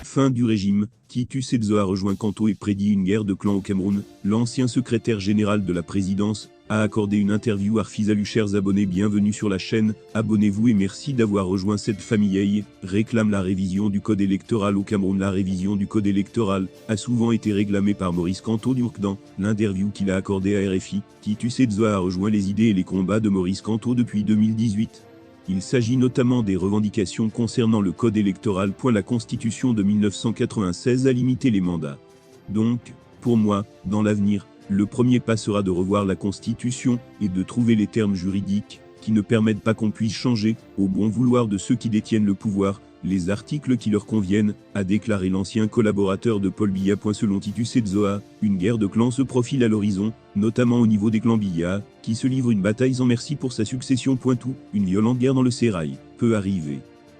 fin du régime, Titus Edzo a rejoint Kanto et prédit une guerre de clans au Cameroun. L'ancien secrétaire général de la présidence a accordé une interview à Arfizalu. Chers abonnés, bienvenue sur la chaîne, abonnez-vous et merci d'avoir rejoint cette famille. Réclame la révision du code électoral au Cameroun. La révision du code électoral a souvent été réclamée par Maurice Kanto. Dans l'interview qu'il a accordée à RFI, Titus Edzo a rejoint les idées et les combats de Maurice Kanto depuis 2018. Il s'agit notamment des revendications concernant le code électoral. La Constitution de 1996 a limité les mandats. Donc, pour moi, dans l'avenir, le premier pas sera de revoir la Constitution et de trouver les termes juridiques qui ne permettent pas qu'on puisse changer, au bon vouloir de ceux qui détiennent le pouvoir, les articles qui leur conviennent, a déclaré l'ancien collaborateur de Paul Biya. Selon Titus Edzo, une guerre de clans se profile à l'horizon, notamment au niveau des clans Biya, qui se livrent une bataille sans merci pour sa succession. Une violente guerre dans le sérail peut arriver.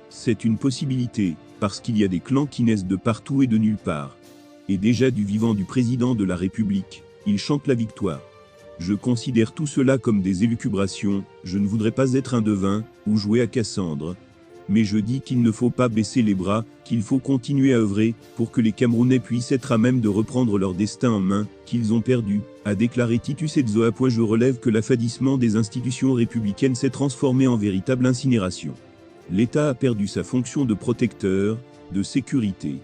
C'est une possibilité, parce qu'il y a des clans qui naissent de partout et de nulle part. Et déjà du vivant du président de la République, il chante la victoire. Je considère tout cela comme des élucubrations, je ne voudrais pas être un devin, ou jouer à Cassandre. Mais je dis qu'il ne faut pas baisser les bras, qu'il faut continuer à œuvrer, pour que les Camerounais puissent être à même de reprendre leur destin en main, qu'ils ont perdu, a déclaré Titus Edzo. Je relève que l'affadissement des institutions républicaines s'est transformé en véritable incinération. L'État a perdu sa fonction de protecteur, de sécurité.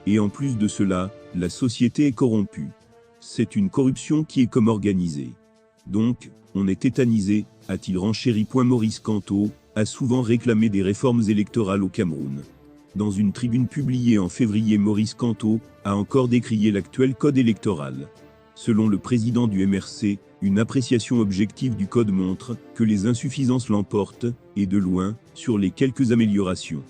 Et en plus de cela, la société est corrompue. C'est une corruption qui est comme organisée. Donc, on est tétanisé, a-t-il renchéri. Maurice Kanto a souvent réclamé des réformes électorales au Cameroun. Dans une tribune publiée en février, Maurice Kanto a encore décrié l'actuel code électoral. Selon le président du MRC, une appréciation objective du code montre que les insuffisances l'emportent, et de loin, sur les quelques améliorations.